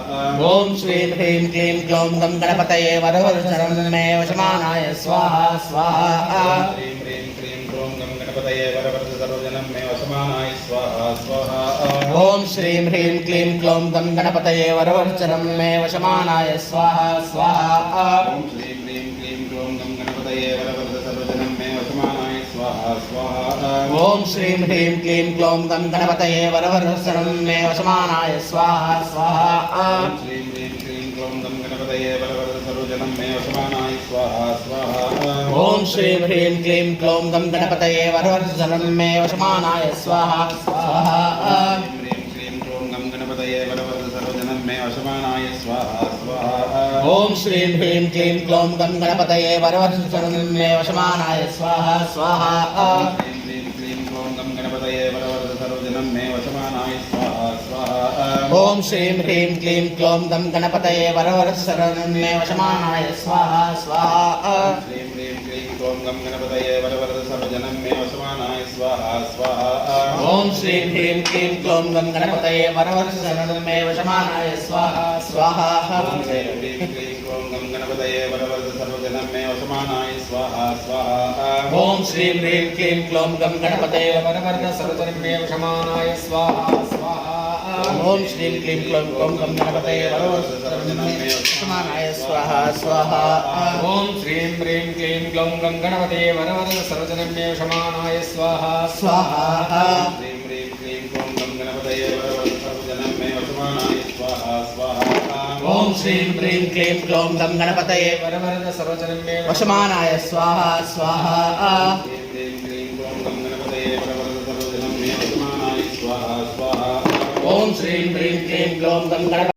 ओम श्री ह्रीं क्लीं ग्लौं गं गणपतये वरवरशरणं मे वशमानाय स्वाहा स्वाहा श्रीं ह्रीं क्लीं ग्लौं गं गणपतये वरवरदसर्वजनं मे वशमानाय स्वाहा स्वाहा ओम श्री ह्रीं क्लीं ग्लौं गं गणपतये वरवरशरणं मे वशमानाय स्वाहा स्वाहा ओम श्रीं ह्रीं क्लीं ग्लौं गं गणपतये वरवरदसर्वजनं मे वशमानाय स्वाहा स्वाहा ओम श्री ह्रीं क्लीं ग्लौं गं गणपतये वरवरशरणं मे वशमानाय स्वाहा स्वाहा श्रीं ह्रीं क्लीं ग्लौं गं गणपतये वरवरदसर्वजनं मे वशमानाय स्वाहा स्वाहा ओम श्री ह्रीं क्लीं ग्लौं गं गणपतये वरवरशरणं मे वशमानाय स्वाहा स्वाहा ह्रीं क्लीं ग्लौं गं गणपतये वरवरदसर्वजनं मे वशमानाय स्वाहा स्वाहा ओम श्री ह्रीं क्लीं ग्लौं गं गणपतये वरवरशरणं मे वशमानाय स्वाहा स्वाहा ह्रीं क्लीं ग्लौं गं गणपतये वरवरदसर्वजनं मे वशमानाय स्वाहा स्वाहा ओम श्री ह्रीं क्लीं ग्लौं गं गणपतये वरवरशरणं मे वशमानाय स्वाहा स्वाहा श्रीं ह्रीं क्लीं ग्लौं गं गणपतये वरवरदसर्वजनं मे वशमानाय स्वाहा स्वाहा ओम श्री ह्रीं क्लीं ग्लौं गं गणपतये वरवरशरणं मे वशमानाय स्वाहा स्वाहा ह्रीं क्लीं ग्लौं गं गणपतये वरवरदसर्वजनं मे वशमानाय स्वाहा स्वाहा ओम श्री ह्रीं क्लीं ग्लौं गं गणपतये वरवरशरणं मे वशमानाय स्वाहा स्वाहा ओम श्री क्लीं ग्लौं गं गणपतये वरवरशरणं मे वशमानाय स्वाहा स्वाहा ओम श्रीं ह्रीं क्लीं ग्लौं गं गणपतये वरवरदसर्वजनं मे वशमानाय स्वाहा स्वाहा श्रीं ह्रीं क्लीं ग्लौं गं गणपतये वरवरदसर्वजनं मे वशमानाय स्वाहा स्वाहा ओम श्री ह्रीं क्लीं ग्लौं गं गणपतये वरवरदसर्वजनं मे वशमानाय स्वाहा स्वाहा श्रीं ह्रीं क्लीं ग्लौं गं गणपतये वरवरदसर्वजनं मे वशमानाय स्वाहा स्वाहा ओम श्री ह्रीं क्लीं ग्लौं गं गणपतये